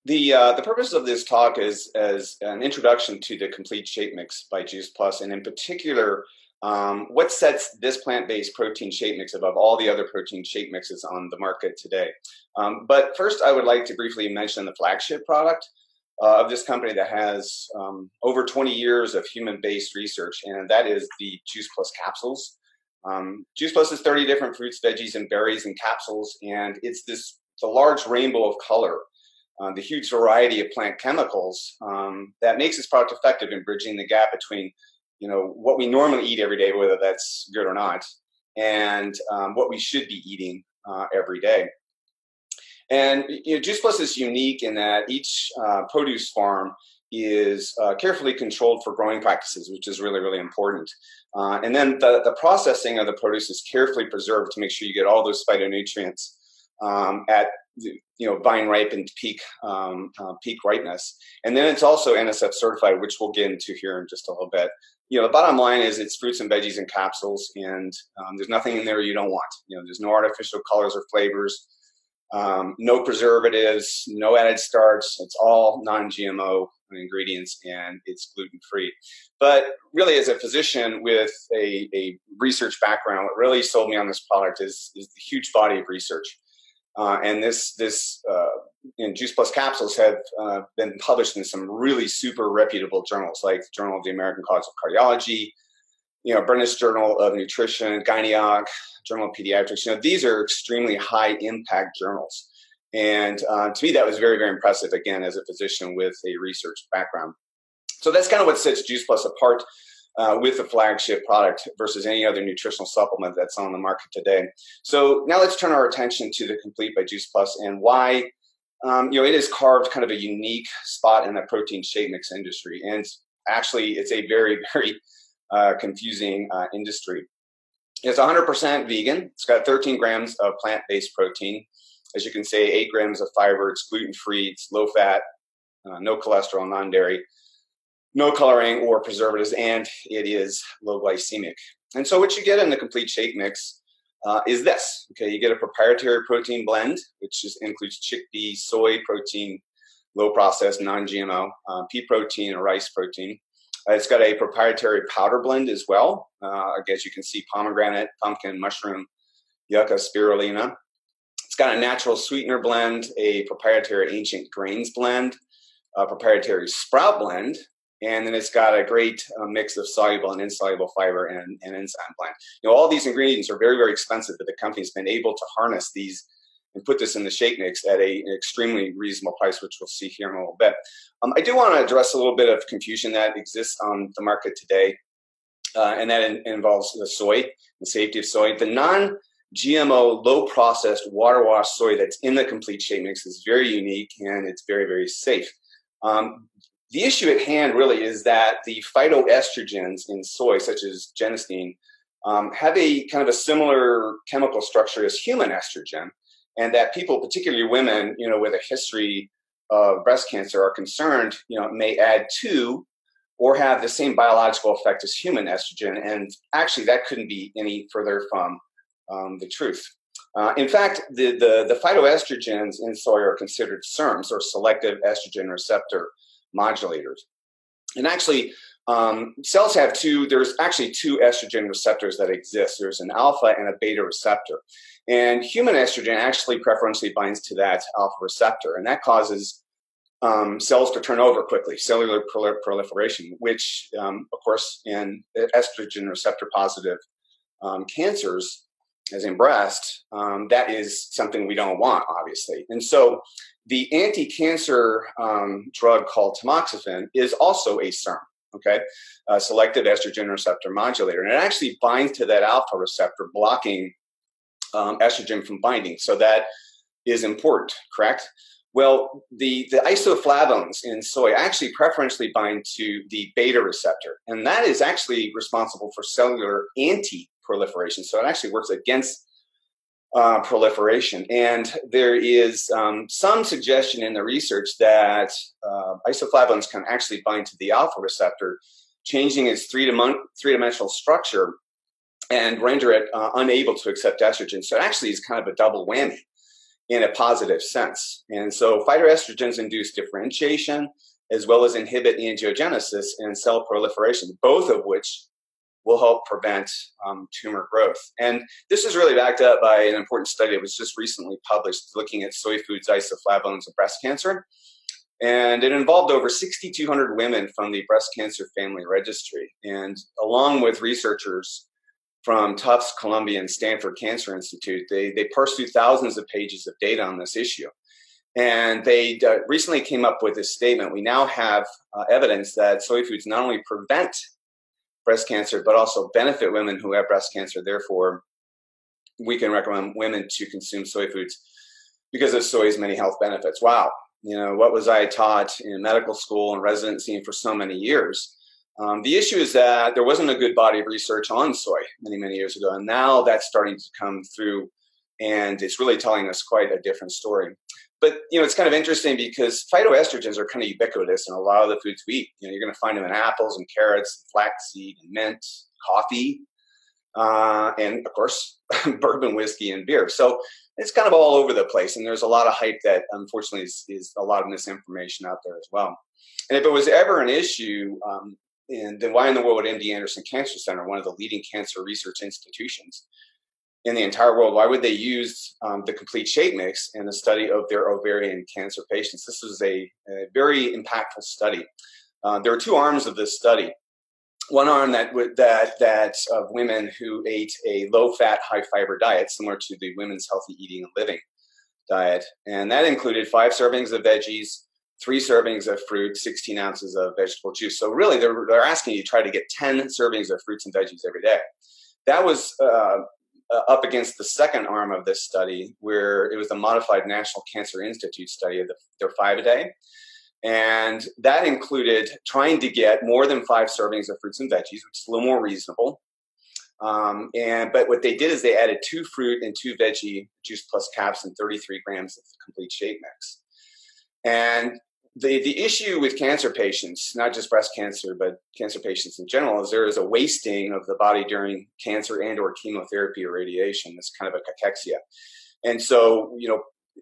The purpose of this talk is as an introduction to the complete shape mix by Juice Plus, and in particular, what sets this plant-based protein shape mix above all the other protein shape mixes on the market today. But first, I would like to briefly mention the flagship product of this company that has over 20 years of human-based research, and that is the Juice Plus capsules. Juice Plus is 30 different fruits, veggies, and berries in capsules, and it's a large rainbow of color. The huge variety of plant chemicals that makes this product effective in bridging the gap between, what we normally eat every day, whether that's good or not, and what we should be eating every day. And Juice Plus is unique in that each produce farm is carefully controlled for growing practices, which is really, really important. And then the processing of the produce is carefully preserved to make sure you get all those phytonutrients at vine ripened peak ripeness. And then it's also NSF certified, which we'll get into here in just a little bit. The bottom line is it's fruits and veggies and capsules, and there's nothing in there you don't want. There's no artificial colors or flavors, no preservatives, no added starch. It's all non-GMO ingredients, and it's gluten-free. But really, as a physician with a research background, what really sold me on this product is the huge body of research. And this Juice Plus capsules have been published in some really super reputable journals, like the Journal of the American College of Cardiology, British Journal of Nutrition, Gynec, Journal of Pediatrics. These are extremely high impact journals. And to me, that was very, very impressive, again, as a physician with a research background. So that's kind of what sets Juice Plus apart with the flagship product versus any other nutritional supplement that's on the market today. So now let's turn our attention to the Complete by Juice Plus and why it has carved kind of a unique spot in the protein shake mix industry. And actually, it's a very, very confusing industry. It's 100% vegan. It's got 13 grams of plant-based protein. As you can see, 8 grams of fiber. It's gluten-free. It's low-fat, no cholesterol, non-dairy, no coloring or preservatives, and it is low glycemic. And so what you get in the complete shake mix is this. Okay, you get a proprietary protein blend, which includes chickpea, soy protein, low processed, non-GMO, pea protein, and rice protein. It's got a proprietary powder blend as well. I guess you can see pomegranate, pumpkin, mushroom, yucca, spirulina. It's got a natural sweetener blend, a proprietary ancient grains blend, a proprietary sprout blend, and then it's got a great mix of soluble and insoluble fiber and enzyme blend. All these ingredients are very, very expensive, but the company's been able to harness these and put this in the shake mix at an extremely reasonable price, which we'll see here in a little bit. I do want to address a little bit of confusion that exists on the market today, and that involves the soy, the safety of soy. The non-GMO, low-processed, water-washed soy that's in the complete shake mix is very unique, and it's very, very safe. The issue at hand really is that the phytoestrogens in soy, such as genistein, have a kind of a similar chemical structure as human estrogen, and that people, particularly women, with a history of breast cancer, are concerned, may add to or have the same biological effect as human estrogen, and actually that couldn't be any further from the truth. In fact, the phytoestrogens in soy are considered SERMs, or selective estrogen receptor modulators. And actually, cells have there's actually two estrogen receptors that exist. There's an alpha and a beta receptor. And human estrogen actually preferentially binds to that alpha receptor. And that causes cells to turn over quickly, cellular proliferation, which, of course, in estrogen receptor positive cancers, as in breast, that is something we don't want, obviously. And so the anti-cancer drug called tamoxifen is also a SERM, okay, a selective estrogen receptor modulator. And it actually binds to that alpha receptor, blocking estrogen from binding. So that is important, correct? Well, the isoflavones in soy actually preferentially bind to the beta receptor. And that is actually responsible for cellular anti-proliferation. So it actually works against proliferation. And there is some suggestion in the research that isoflavones can actually bind to the alpha receptor, changing its three-dimensional structure and render it unable to accept estrogen. So it actually is kind of a double whammy. in a positive sense. And so phytoestrogens induce differentiation as well as inhibit angiogenesis and cell proliferation, both of which will help prevent tumor growth. And this is really backed up by an important study that was just recently published looking at soy foods isoflavones of breast cancer. And it involved over 6,200 women from the Breast Cancer Family Registry. And along with researchers from Tufts, Columbia, and Stanford Cancer Institute, they parsed through thousands of pages of data on this issue. And they recently came up with this statement: we now have evidence that soy foods not only prevent breast cancer, but also benefit women who have breast cancer. Therefore, we can recommend women to consume soy foods because of soy's many health benefits. Wow. What was I taught in medical school and residency for so many years? The issue is that there wasn't a good body of research on soy many, many years ago. And now that's starting to come through, and it's really telling us quite a different story. But, it's kind of interesting because phytoestrogens are kind of ubiquitous in a lot of the foods we eat. You're going to find them in apples and carrots, flaxseed and mint, coffee, and of course, bourbon, whiskey, and beer. So it's kind of all over the place. And there's a lot of hype that unfortunately is a lot of misinformation out there as well. And if it was ever an issue, then why in the world would MD Anderson Cancer Center, one of the leading cancer research institutions in the entire world, why would they use the complete shape mix in the study of their ovarian cancer patients? This was a very impactful study. There are two arms of this study. One arm that of women who ate a low-fat, high-fiber diet, similar to the Women's Healthy Eating and Living diet, and that included 5 servings of veggies, 3 servings of fruit, 16 ounces of vegetable juice. So really, they're asking you to try to get 10 servings of fruits and veggies every day. That was up against the second arm of this study, where it was the Modified National Cancer Institute study of their 5 a day. And that included trying to get more than 5 servings of fruits and veggies, which is a little more reasonable. But what they did is they added 2 fruit and 2 veggie juice plus caps and 33 grams of the complete shape mix. And the issue with cancer patients, not just breast cancer, but cancer patients in general, is there is a wasting of the body during cancer and or chemotherapy or radiation. It's kind of a cachexia. And so,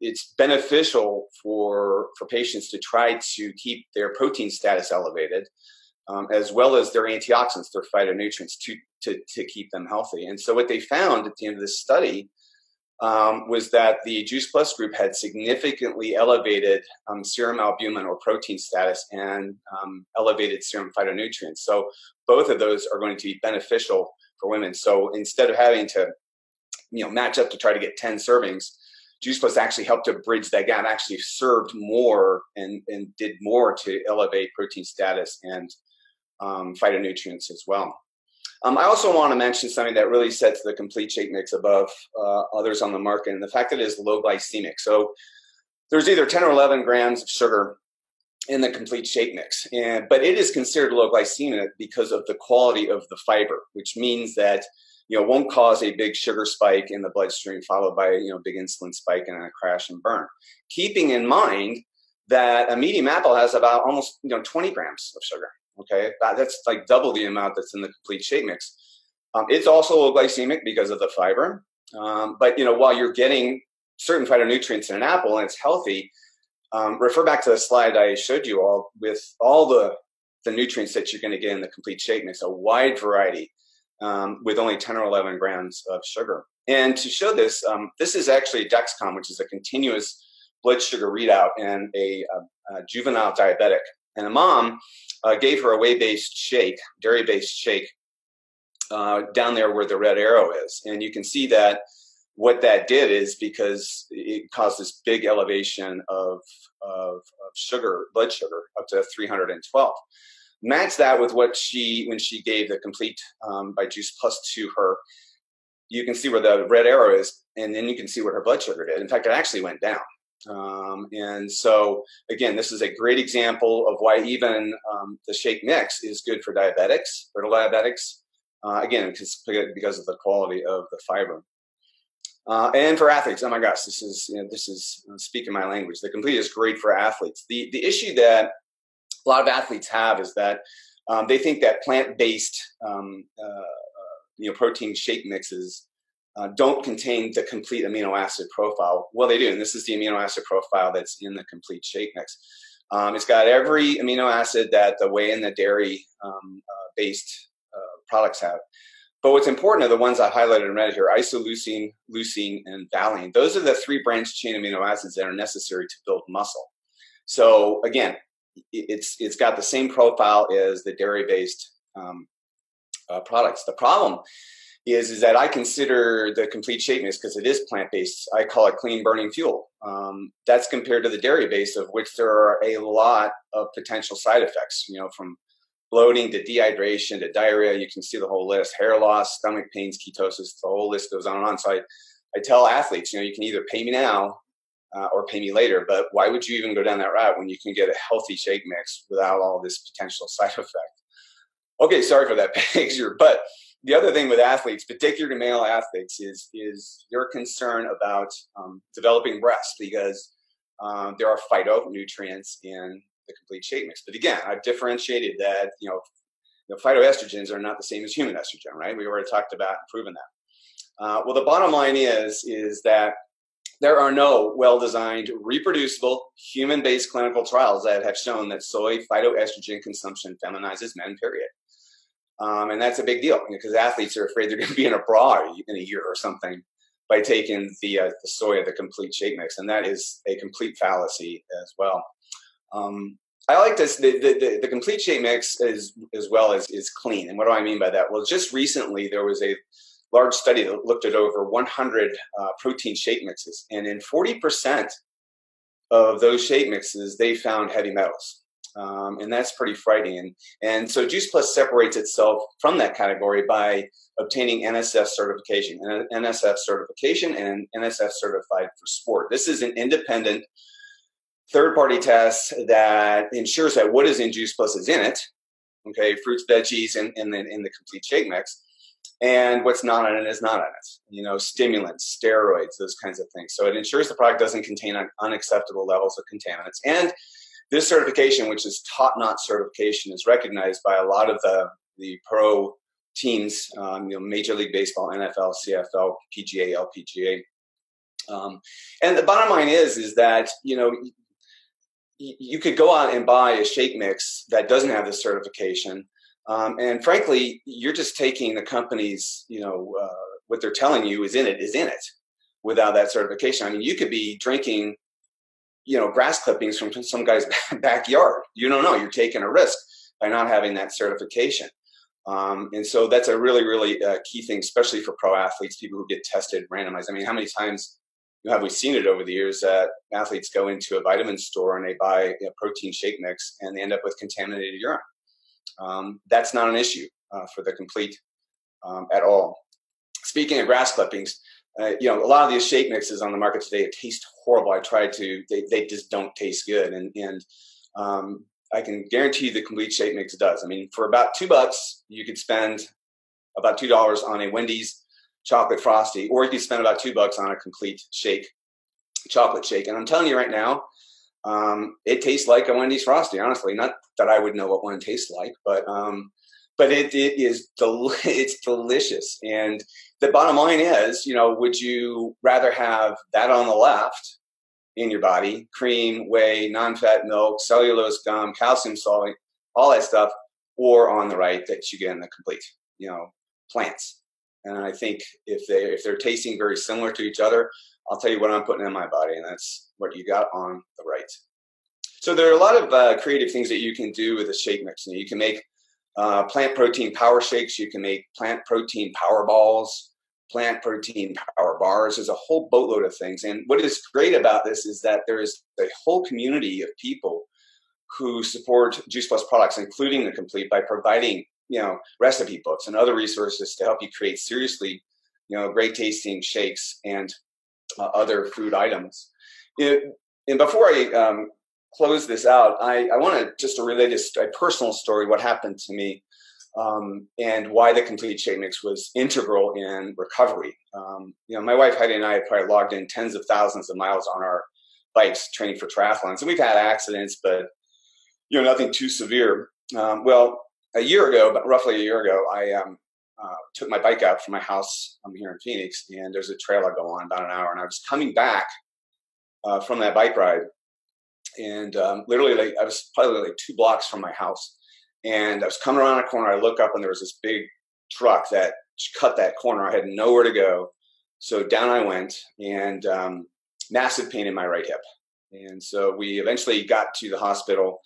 it's beneficial for patients to try to keep their protein status elevated, as well as their antioxidants, their phytonutrients, to keep them healthy. And so what they found at the end of this study was that the Juice Plus group had significantly elevated serum albumin or protein status and elevated serum phytonutrients. So both of those are going to be beneficial for women. So instead of having to, match up to try to get 10 servings, Juice Plus actually helped to bridge that gap, actually served more and did more to elevate protein status and phytonutrients as well. I also want to mention something that really sets the complete shape mix above others on the market, and the fact that it is low glycemic. So there's either 10 or 11 grams of sugar in the complete shape mix, but it is considered low glycemic because of the quality of the fiber, which means that won't cause a big sugar spike in the bloodstream followed by big insulin spike and a crash and burn. Keeping in mind that a medium apple has about almost 20 grams of sugar. Okay, that's like double the amount that's in the complete shape mix. It's also low glycemic because of the fiber. But while you're getting certain phytonutrients in an apple and it's healthy, refer back to the slide I showed you all with all the nutrients that you're going to get in the complete shape mix, a wide variety. With only 10 or 11 grams of sugar. And to show this, this is actually Dexcom, which is a continuous blood sugar readout in a juvenile diabetic. And a mom gave her a whey-based shake, dairy-based shake, down there where the red arrow is. And you can see that what that did is because it caused this big elevation of sugar, blood sugar, up to 312. Match that with what when she gave the complete by Juice Plus to her, you can see where the red arrow is, and then you can see what her blood sugar did. In fact, it actually went down. And so, again, this is a great example of why even the shake mix is good for diabetics, brittle diabetics, again, because of the quality of the fiber. And for athletes, oh my gosh, this is speaking my language. The complete is great for athletes. The issue that a lot of athletes have is that they think that plant-based, protein shake mixes don't contain the complete amino acid profile. Well, they do, and this is the amino acid profile that's in the complete shake mix. It's got every amino acid that the whey and the dairy based products have. But what's important are the ones I highlighted in red here: isoleucine, leucine, and valine. Those are the 3 branched chain amino acids that are necessary to build muscle. So again, it's got the same profile as the dairy-based products. The problem is that I consider the complete shake mix, because it is plant-based, I call it clean burning fuel. That's compared to the dairy-based, of which there are a lot of potential side effects, from bloating to dehydration to diarrhea. You can see the whole list: hair loss, stomach pains, ketosis. The whole list goes on and on. So I tell athletes, you can either pay me now or pay me later, but why would you even go down that route when you can get a healthy shake mix without all this potential side effect? Okay, sorry for that picture, but the other thing with athletes, particularly male athletes, is your concern about developing breasts, because there are phytonutrients in the complete shake mix. But again, I've differentiated that, phytoestrogens are not the same as human estrogen, right? We already talked about and proven that. Well, the bottom line is that there are no well-designed, reproducible, human-based clinical trials that have shown that soy phytoestrogen consumption feminizes men, period. And that's a big deal, because athletes are afraid they're going to be in a bra in a year or something by taking the soy of the complete shake mix. And that is a complete fallacy as well. I like this. The complete shake mix is clean. And what do I mean by that? Well, just recently there was a large study that looked at over 100 protein shake mixes, and in 40% of those shake mixes, they found heavy metals. And that's pretty frightening. And so Juice Plus separates itself from that category by obtaining NSF certification, and NSF certified for sport. This is an independent third-party test that ensures that what is in Juice Plus is in it. Okay, fruits, veggies, and then in the complete shake mix. And what's not in it is not in it. Stimulants, steroids, those kinds of things. So it ensures the product doesn't contain unacceptable levels of contaminants. And this certification, which is top-notch certification, is recognized by a lot of the pro teams, Major League Baseball, NFL, CFL, PGA, LPGA. And the bottom line is that, you could go out and buy a shake mix that doesn't have this certification. And frankly, you're just taking the company's, what they're telling you is in it without that certification. I mean, you could be drinking, grass clippings from some guy's backyard. You don't know. You're taking a risk by not having that certification. And so that's a really, really key thing, especially for pro athletes, people who get tested, randomized. I mean, how many times have we seen it over the years that athletes go into a vitamin store and they buy a protein shake mix and they end up with contaminated urine? That's not an issue for the complete at all. Speaking of grass clippings, a lot of these shake mixes on the market today, it tastes horrible. They just don't taste good. And I can guarantee you the complete shake mix does. I mean, for about $2, you could spend about $2 on a Wendy's chocolate frosty, or you could spend about $2 on a complete shake, chocolate shake. And I'm telling you right now, it tastes like a Wendy's frosty, honestly. Not that I would know what one tastes like, but it's delicious. And the bottom line is, would you rather have that on the left in your body, cream, whey, non-fat milk, cellulose gum, calcium salt, all that stuff, or on the right that you get in the complete, plants? And I think if they're tasting very similar to each other, I'll tell you what I'm putting in my body, and that's what you got on the right. So there are a lot of creative things that you can do with a shake mix. You can make plant protein power shakes. You can make plant protein power balls, plant protein power bars. There's a whole boatload of things. And what is great about this is that there is a whole community of people who support Juice Plus products, including the complete, by providing recipe books and other resources to help you create seriously, great tasting shakes and other food items. And before I close this out, I want to just relate a personal story, what happened to me, and why the complete shake mix was integral in recovery. My wife Heidi and I have probably logged in tens of thousands of miles on our bikes training for triathlons, and we've had accidents, but nothing too severe. Roughly a year ago, took my bike out from my house. I'm here in Phoenix, and there's a trail I go on about an hour. And I was coming back from that bike ride, and literally, like, I was probably like 2 blocks from my house, and I was coming around a corner. I look up, and there was this big truck that cut that corner. I had nowhere to go, so down I went, and massive pain in my right hip. And so we eventually got to the hospital,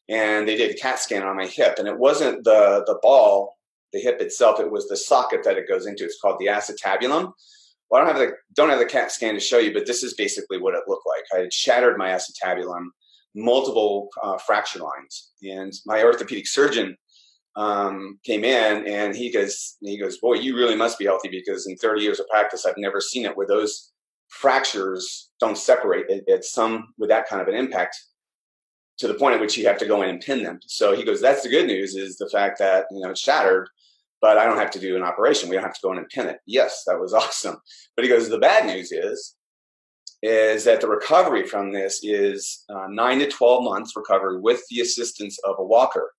and they did a CAT scan on my hip, and it wasn't the ball, the hip itself. It was the socket that it goes into. It's called the acetabulum. Well, I don't have the CAT scan to show you, but this is basically what it looked like. I had shattered my acetabulum, multiple fracture lines, and my orthopedic surgeon came in, and he goes, "Boy, you really must be healthy, because in 30 years of practice, I've never seen it where those fractures don't separate at some with that kind of an impact to the point at which you have to go in and pin them." So he goes, "That's the good news, is the fact that, it's shattered, but I don't have to do an operation. We don't have to go in and pin it." Yes, that was awesome. But he goes, "The bad news is that the recovery from this is 9 to 12 months recovery with the assistance of a walker."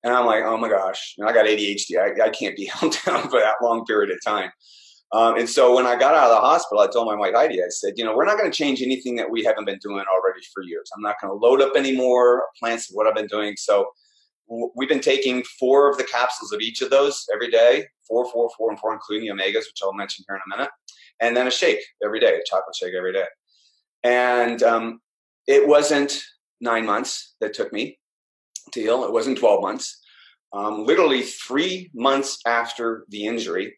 And I'm like, oh my gosh, I got ADHD. I can't be held down for that long period of time. And so when I got out of the hospital, I told my wife, Heidi, I said, we're not going to change anything that we haven't been doing already for years. I'm not going to load up any more plants of what I've been doing. So we've been taking 4 of the capsules of each of those every day, 4, 4, 4, and 4, including the omegas, which I'll mention here in a minute, and then a shake every day, a chocolate shake every day. And it wasn't 9 months that took me to heal. It wasn't 12 months. Literally 3 months after the injury,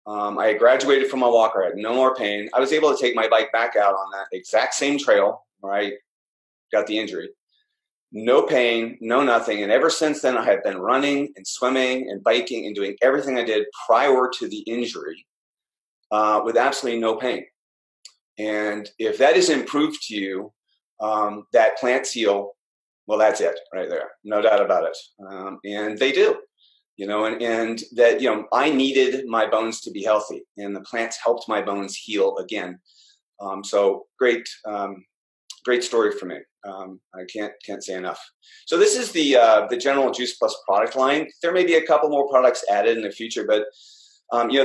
I had graduated from my walker. I had no more pain. I was able to take my bike back out on that exact same trail where I got the injury. No pain, no nothing. And ever since then, I have been running and swimming and biking and doing everything I did prior to the injury with absolutely no pain. And if that isn't proof to you that plants heal, well, that's it right there. No doubt about it. And they do. And that, I needed my bones to be healthy, and the plants helped my bones heal again. So great story for me. I can't say enough. So this is the General Juice Plus product line. There may be a couple more products added in the future, but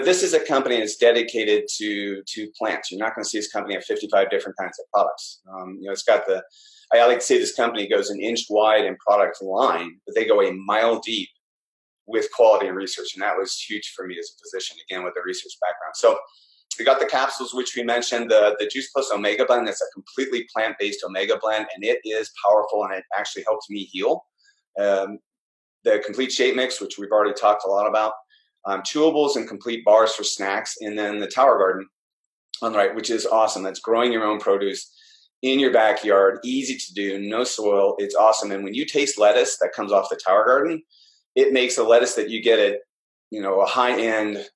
this is a company that's dedicated to plants. You're not going to see this company have 55 different kinds of products. It's got I like to say this company goes an inch wide in product line, but they go a mile deep with quality and research. And that was huge for me as a physician, again, with a research background. So we got the capsules, which we mentioned, the Juice Plus Omega Blend. That's a completely plant-based Omega Blend, and it is powerful, and it actually helps me heal. The Complete Shape Mix, which we've already talked a lot about. Chewables and complete bars for snacks. And then the Tower Garden on the right, which is awesome. That's growing your own produce in your backyard, easy to do, no soil. It's awesome. And when you taste lettuce that comes off the Tower Garden, it makes a lettuce that you get at, a high-end,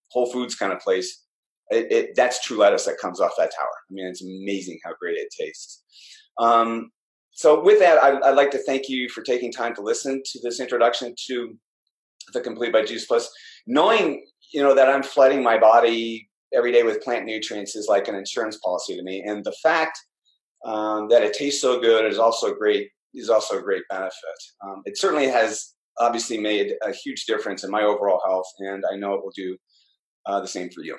Whole Foods kind of place. That's true lettuce that comes off that tower. I mean, it's amazing how great it tastes. So with that, I'd like to thank you for taking time to listen to this introduction to the Complete by Juice Plus. Knowing, that I'm flooding my body every day with plant nutrients is like an insurance policy to me. And the fact that it tastes so good is also a great benefit. It certainly has obviously made a huge difference in my overall health, and I know it will do the same for you.